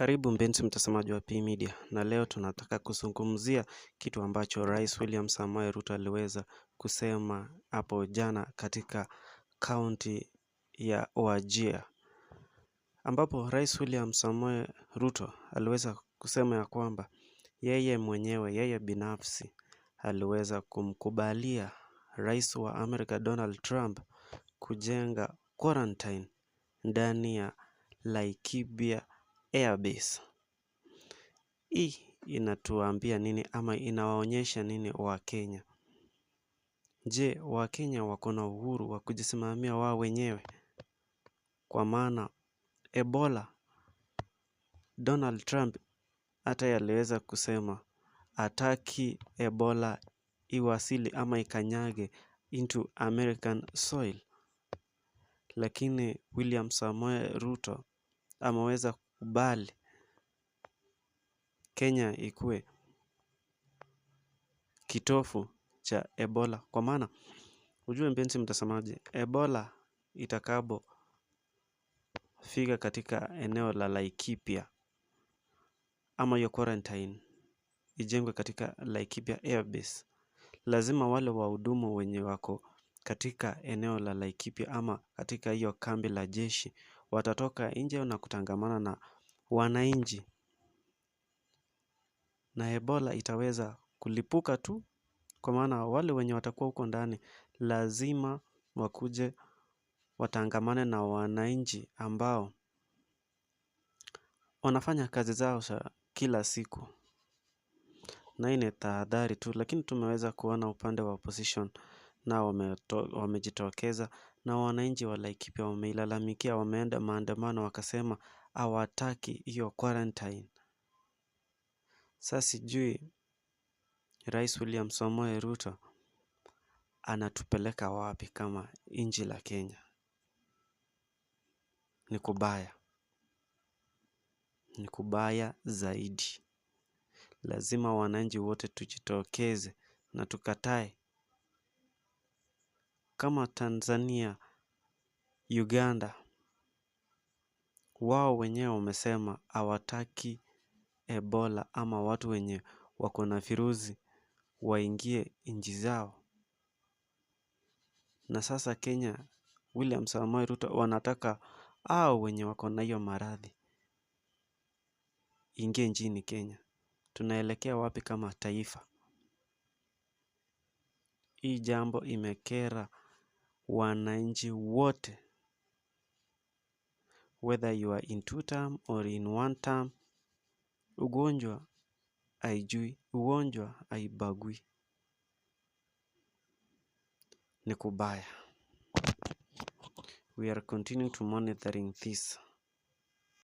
Karibu mpenzi mtazamaji wa P Media, na leo tunataka kuzungumzia kitu ambacho Rais William Samoei Ruto aliweza kusema hapo jana katika kaunti ya Wajir, ambapo Rais William Samoei Ruto aliweza kusema ya kwamba yeye binafsi aliweza kumkubalia Rais wa Amerika Donald Trump kujenga quarantine ndani ya Laikipia Airbase. Hii inatuambia nini ama inawaonyesha nini Wakenya? Je, Wakenya wako na uhuru wa kujisimamia wao wenyewe? Kwa maana Ebola, Donald Trump hata yaliweza kusema hataki Ebola iwasili ama ikanyage into American soil, lakini William Samoei Ruto ameweza kukubali Kenya ikuwe kitovu cha Ebola. Kwa maana ujue mpenzi mtazamaji, Ebola itakapofika katika eneo la Laikipia ama hiyo quarantine ijengwe katika Laikipia Airbase, lazima wale wahudumu wenye wako katika eneo la Laikipia ama katika hiyo kambi la jeshi watatoka nje na kutangamana na wananchi, na Ebola itaweza kulipuka tu, kwa maana wale wenye watakuwa huko ndani lazima wakuje watangamane na wananchi ambao wanafanya kazi zao za kila siku. Na hii ni tahadhari tu, lakini tumeweza kuona upande wa opposition na wamejitokeza, na wananchi wa Laikipia wameilalamikia, wameenda maandamano wakasema hawataki hiyo quarantine. Sasa sijui Rais William Samoei Ruto anatupeleka wapi kama nchi la Kenya? Ni kubaya zaidi. Lazima wananchi wote tujitokeze na tukatae. Kama Tanzania, Uganda, wao wenyewe wamesema hawataki Ebola ama watu wenye wako na virusi waingie nchi zao. Na sasa Kenya, William Samoei Ruto wanataka hao wenye wako na hiyo maradhi ingie nchini Kenya. Tunaelekea wapi kama taifa? Hii jambo imekera wananchi wote, whether you are in 2 term or in 1 term. Ugonjwa haijui, ugonjwa haibagui. Ni kubaya. We are continuing to monitoring this.